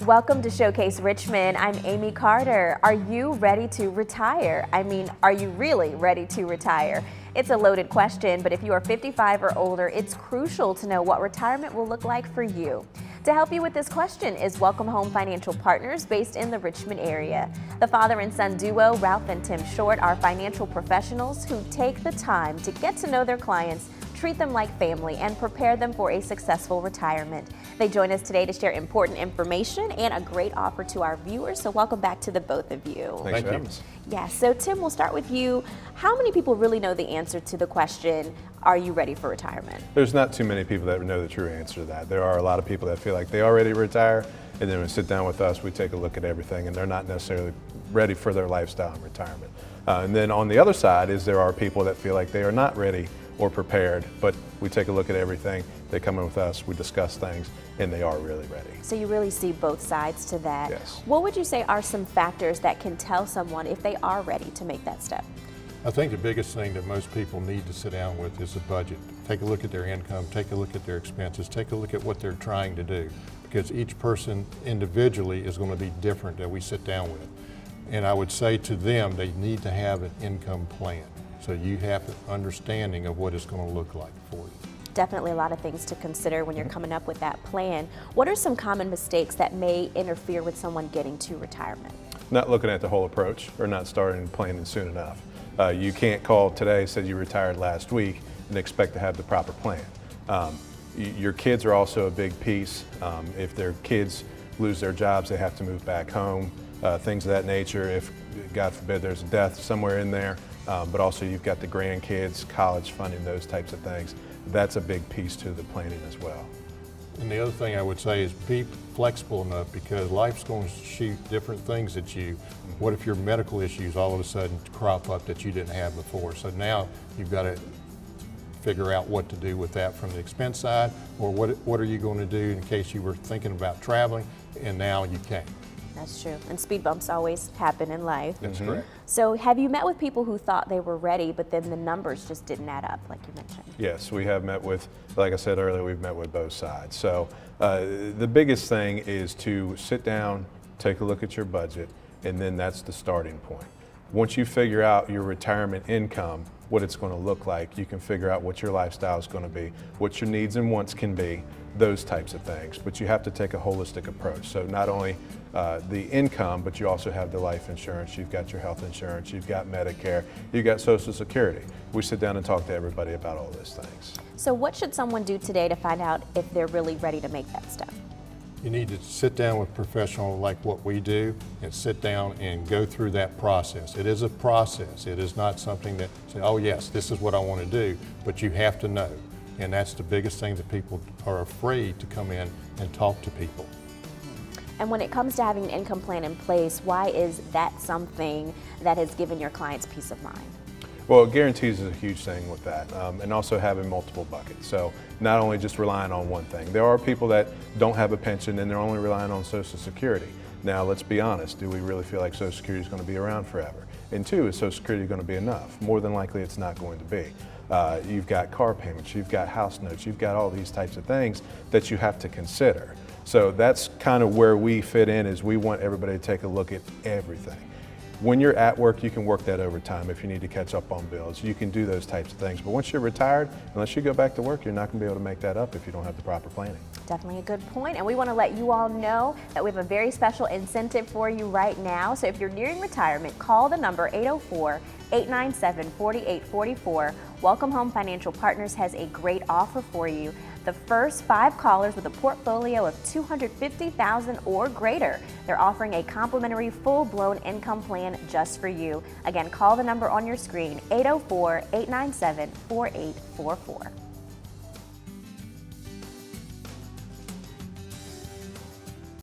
Welcome to Showcase Richmond. I'm Amy Carter. Are you ready to retire? I mean, are you really ready to retire? It's a loaded question, but if you are 55 or older, it's crucial to know what retirement will look like for you. To help you with this question is Welcome Home Financial Partners based in the Richmond area. The father and son duo, Ralph and Tim Short, are financial professionals who take the time to get to know their clients, treat them like family, and prepare them for a successful retirement. They join us today to share important information and a great offer to our viewers. So welcome back to the both of you. Thanks for having us. Yeah, so Tim, we'll start with you. How many people really know the answer to the question, are you ready for retirement? There's not too many people that know the true answer to that. There are a lot of people that feel like they are ready to retire, and then when they sit down with us, we take a look at everything, and they're not necessarily ready for their lifestyle in retirement. And then on the other side is there are people that feel like they are not ready or prepared, but we take a look at everything. They come in with us, we discuss things, and they are really ready. So you really see both sides to that. Yes. What would you say are some factors that can tell someone if they are ready to make that step? I think the biggest thing that most people need to sit down with is a budget. Take a look at their income, take a look at their expenses, take a look at what they're trying to do, because each person individually is going to be different that we sit down with. And I would say to them, they need to have an income plan. So you have an understanding of what it's going to look like for you. Definitely a lot of things to consider when you're coming up with that plan. What are some common mistakes that may interfere with someone getting to retirement? Not looking at the whole approach or not starting planning soon enough. You can't call today, said you retired last week, and expect to have the proper plan. Your kids are also a big piece. If their kids lose their jobs, they have to move back home, things of that nature. If, God forbid, there's a death somewhere in there, but also you've got the grandkids, college funding, those types of things. That's a big piece to the planning as well. And the other thing I would say is be flexible enough, because life's going to shoot different things at you. What if your medical issues all of a sudden crop up that you didn't have before? So now you've got to figure out what to do with that from the expense side, or what are you going to do in case you were thinking about traveling and now you can't. That's true. And speed bumps always happen in life. That's correct. So have you met with people who thought they were ready, but then the numbers just didn't add up, like you mentioned? Yes, we have met with, like I said earlier, we've met with both sides. So the biggest thing is to sit down, take a look at your budget, and then that's the starting point. Once you figure out your retirement income, what it's going to look like, you can figure out what your lifestyle is going to be, what your needs and wants can be, those types of things. But you have to take a holistic approach. So not only the income, but you also have the life insurance, you've got your health insurance, you've got Medicare, you've got Social Security. We sit down and talk to everybody about all those things. So what should someone do today to find out if they're really ready to make that step? You need to sit down with professionals like what we do and sit down and go through that process. It is a process. It is not something that say, oh yes, this is what I want to do, but you have to know. And that's the biggest thing that people are afraid to come in and talk to people. And when it comes to having an income plan in place, why is that something that has given your clients peace of mind? Well, guarantees is a huge thing with that, and also having multiple buckets. So not only just relying on one thing. There are people that don't have a pension and they're only relying on Social Security. Now, let's be honest, do we really feel like Social Security is going to be around forever? And two, is Social Security going to be enough? More than likely it's not going to be. You've got car payments, you've got house notes, you've got all these types of things that you have to consider. So that's kind of where we fit in, is we want everybody to take a look at everything. When you're at work, you can work that overtime if you need to catch up on bills. You can do those types of things. But once you're retired, unless you go back to work, you're not going to be able to make that up if you don't have the proper planning. Definitely a good point. And we want to let you all know that we have a very special incentive for you right now. So if you're nearing retirement, call the number 804-897-4844. Welcome Home Financial Partners has a great offer for you. The first 5 callers with a portfolio of $250,000 or greater, they're offering a complimentary full-blown income plan just for you. Again, call the number on your screen, 804-897-4844.